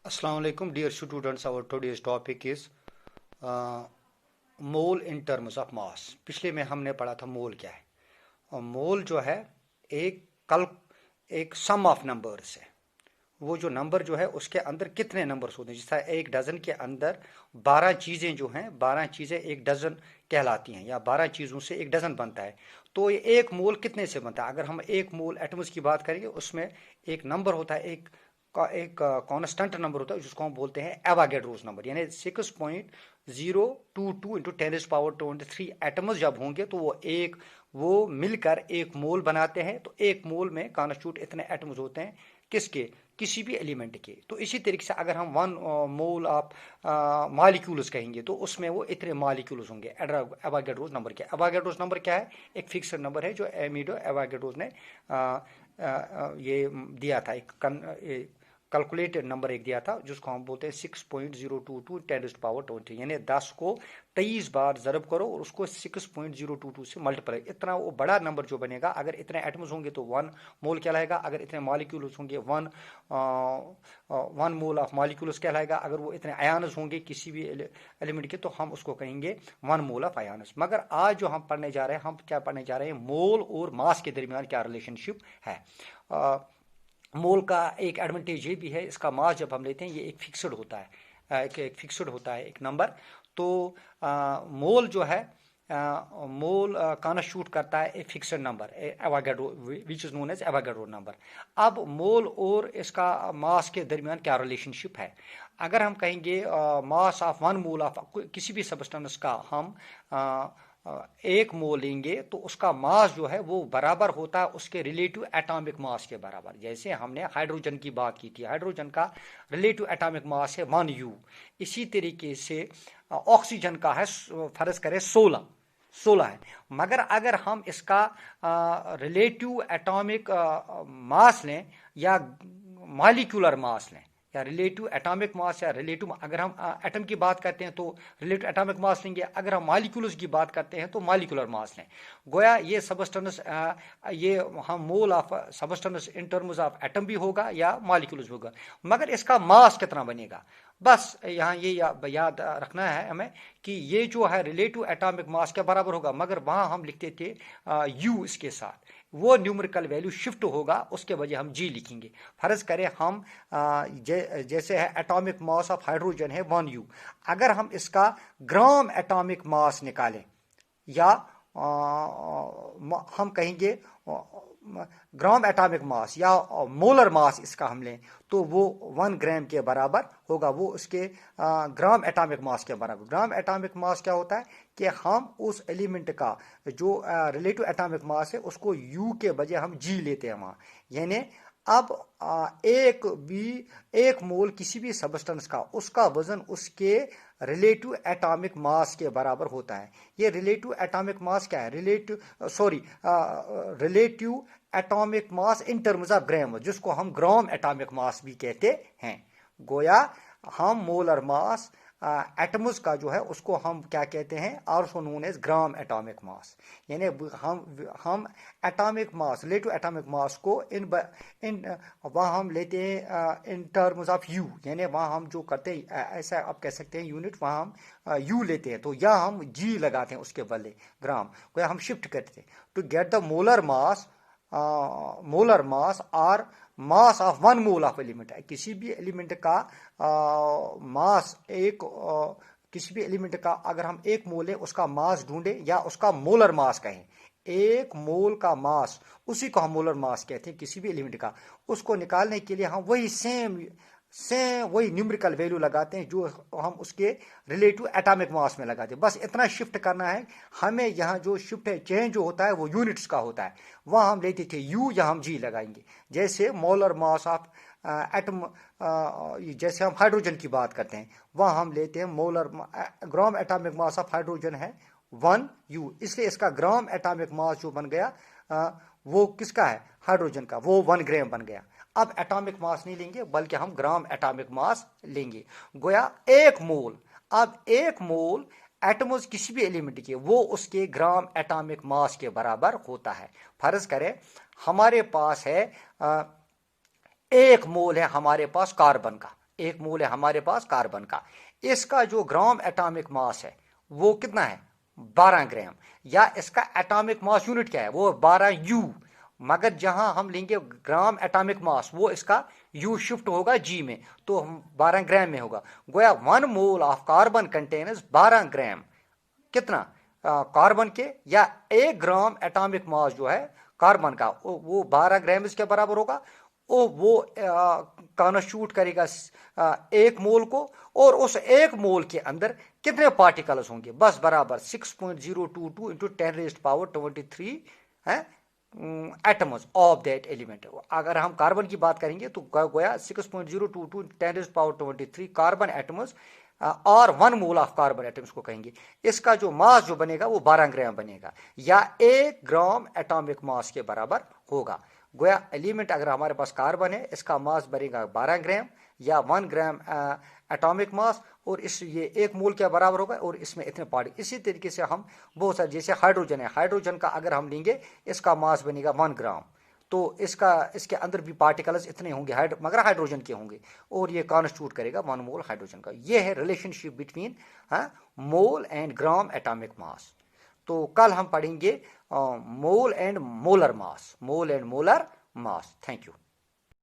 Assalamu alaikum, dear students. Our today's topic is mole in terms of mass. पिछले में हमने पढ़ा था मोल क्या है। और मोल जो है एक कल एक सम ऑफ नंबर्स है। वो जो नंबर जो है उसके अंदर कितने नंबर्स होते हैं, जिस तरह एक डजन के अंदर 12 चीज़ें जो हैं, 12 चीज़ें एक डजन कहलाती हैं, या 12 चीज़ों से एक डजन बनता है। तो ये एक मोल कितने से बनता है? अगर हम एक मोल एटम्स की बात करेंगे, उसमें एक नंबर होता है, एक कांस्टेंट नंबर होता है, जिसको हम बोलते हैं एवागेड्रोस नंबर, यानी 6.022 इंटू 10 पावर 23 एटम्स जब होंगे तो वो मिलकर एक मोल बनाते हैं। तो एक मोल में कॉन्स्टिट्यूट इतने एटम्स होते हैं, किसके? किसी भी एलिमेंट के। तो इसी तरीके से अगर हम 1 मोल ऑफ मॉलिक्यूल्स कहेंगे तो उसमें वो इतने मॉलिक्यूल्स होंगे। एवागेड्रोस नंबर क्या है? एवागेड्रोस नंबर क्या है? एक फिक्स्ड नंबर है जो एमिडो एवागेड्रोस ने ये दिया था, एक कैलकुलेटेड नंबर एक दिया था, जिसको हम बोलते हैं 6.022 10 पावर 23, यानी 10 को 23 बार ज़रब करो और उसको 6.022 से मल्टीप्लाई। इतना वो बड़ा नंबर जो बनेगा, अगर इतने एटम्स होंगे तो 1 मोल कहलाएगा, अगर इतने मॉलिक्यूल्स होंगे 1 मोल ऑफ मॉलिक्यूल्स कहलाएगा, अगर वो इतने आयन्स होंगे किसी भी एलिमेंट के तो हम उसको कहेंगे 1 मोल ऑफ आयन्स। मगर आज जो हम पढ़ने जा रहे हैं, हम क्या पढ़ने जा रहे हैं? मोल और मास के दरमियान क्या रिलेशनशिप है। मोल का एक एडवांटेज ये भी है, इसका मास जब हम लेते हैं ये एक फिक्स्ड होता है, एक फिक्स्ड होता है एक नंबर। तो मोल जो है, मोल कॉन्स्टिट्यूट करता है एक fixed number, Avogadro, which is known as Avogadro number. अब मोल और इसका मास के दरमियान क्या रिलेशनशिप है? अगर हम कहेंगे मास ऑफ 1 मोल ऑफ किसी भी सब्सटेंस का हम 1 मोल लेंगे तो उसका मास जो है वो बराबर होता है उसके रिलेटिव एटॉमिक मास के बराबर। जैसे हमने हाइड्रोजन की बात की थी, हाइड्रोजन का रिलेटिव एटॉमिक मास है 1U। इसी तरीके से ऑक्सीजन का है, फर्ज करें 16 है। मगर अगर हम इसका रिलेटिव एटॉमिक मास लें या मॉलिक्यूलर मास लें, या रिलेटिव एटॉमिक मास, या रिलेटिव, अगर हम एटम की बात करते हैं तो रिलेटिव एटॉमिक मास लेंगे, अगर हम मॉलिक्यूल्स की बात करते हैं तो मॉलिक्यूलर मास लें। गोया ये सबस्टेंस, ये हम mole of substance in terms of atom भी होगा या मॉलिक्यूल्स होगा, मगर इसका मास कितना बनेगा? बस यहाँ ये याद रखना है हमें कि ये जो है रिलेटिव एटॉमिक मास के बराबर होगा, मगर वहाँ हम लिखते थे U इसके साथ, वो न्यूमेरिकल वैल्यू शिफ्ट होगा, उसके वजह हम G लिखेंगे। फर्ज करें हम जैसे है एटॉमिक मास ऑफ हाइड्रोजन है 1U, अगर हम इसका ग्राम एटॉमिक मास निकालें, या हम कहेंगे ग्राम एटॉमिक मास या मोलर मास इसका हम लें, तो वो 1 ग्राम के बराबर होगा, वो उसके ग्राम एटॉमिक मास के बराबर। ग्राम एटॉमिक मास क्या होता है कि हम उस एलिमेंट का जो रिलेटिव एटॉमिक मास है उसको यू के बजाय हम जी लेते हैं वहाँ। यानी अब एक मोल किसी भी सबस्टेंस का, उसका वजन उसके रिलेटिव एटॉमिक मास के बराबर होता है। ये रिलेटिव एटॉमिक मास क्या है? Relative atomic mass in terms of gram, जिसको हम ग्राम एटॉमिक मास भी कहते हैं। गोया हम मोलर मास एटम्स का जो है उसको हम क्या कहते हैं? Also known as gram atomic mass. यानी हम atomic mass, relative atomic mass को इन वहाँ हम लेते हैं इन टर्म्स ऑफ यू, यानी वहाँ हम जो करते हैं, ऐसा आप कह सकते हैं यूनिट, वहाँ हम यू लेते हैं, तो या हम जी लगाते हैं उसके बदले ग्राम को, या हम शिफ्ट करते हैं to get the molar mass और mass of 1 mole of element है। किसी भी एलिमेंट का मास किसी भी एलिमेंट का अगर हम 1 मोल है उसका मास ढूंढे या उसका मोलर मास कहें, 1 मोल का मास, उसी को हम मोलर मास कहते हैं किसी भी एलिमेंट का। उसको निकालने के लिए हम वही सेम वही न्यूमेरिकल वैल्यू लगाते हैं जो हम उसके रिलेटिव एटॉमिक मास में लगाते हैं। बस इतना शिफ्ट करना है हमें। यहाँ जो शिफ्ट है, चेंज जो होता है वो यूनिट्स का होता है। वहाँ हम लेते थे यू, यहाँ हम जी लगाएंगे। जैसे मोलर मास ऑफ एटम, जैसे हम हाइड्रोजन की बात करते हैं, वहाँ हम लेते हैं molar gram atomic mass of hydrogen है 1U, इसलिए इसका ग्राम एटॉमिक मास जो बन गया वो किसका है? हाइड्रोजन का, वो 1 ग्राम बन गया। अब एटॉमिक मास नहीं लेंगे बल्कि हम ग्राम एटॉमिक मास लेंगे। गोया 1 मोल, अब 1 मोल एटम्स किसी भी एलिमेंट के, वो उसके ग्राम एटॉमिक मास के बराबर होता है। फर्ज करें हमारे पास है 1 मोल है हमारे पास कार्बन का, 1 मोल है हमारे पास कार्बन का। इसका जो ग्राम एटॉमिक मास है वो कितना है, 12 ग्राम, या इसका एटॉमिक मास यूनिट क्या है, वो 12 यू। मगर जहां हम लेंगे ग्राम एटॉमिक मास, वो इसका यू शिफ्ट होगा जी में, तो हम 12 ग्राम में होगा। गोया 1 मोल ऑफ कार्बन कंटेन्स 12 ग्राम कितना कार्बन के, या 1 ग्राम एटॉमिक मास जो है कार्बन का वो 12 ग्राम इसके बराबर होगा। वो कॉन्स्टिट्यूट करेगा 1 मोल को, और उस 1 मोल के अंदर कितने पार्टिकल्स होंगे, बस बराबर 6.022 इंटू 10⁻23 है एटम्स ऑफ दैट एलिमेंट। अगर हम कार्बन की बात करेंगे तो गोया 6.022 10⁻23 कार्बन एटम्स और 1 मोल ऑफ कार्बन एटम्स को कहेंगे। इसका जो मास जो बनेगा वो 12 ग्राम बनेगा, या 1 ग्राम एटॉमिक मास के बराबर होगा। गोया एलिमेंट अगर हमारे पास कार्बन है, इसका मास बनेगा 12 ग्राम या 1 ग्राम एटॉमिक मास, और इस ये 1 मोल के बराबर होगा, और इसमें इतने पार्टिकल। इसी तरीके से हम बहुत सारे, जैसे हाइड्रोजन है, हाइड्रोजन का अगर हम लेंगे इसका मास बनेगा 1 ग्राम, तो इसके अंदर भी पार्टिकल्स इतने होंगे, मगर हाइड्रोजन के होंगे, और ये कॉन्स्टिट्यूट करेगा 1 मोल हाइड्रोजन का। ये है relationship between mole and gram atomic मास। तो कल हम पढ़ेंगे mole and molar mass, mole and molar mass. Thank you.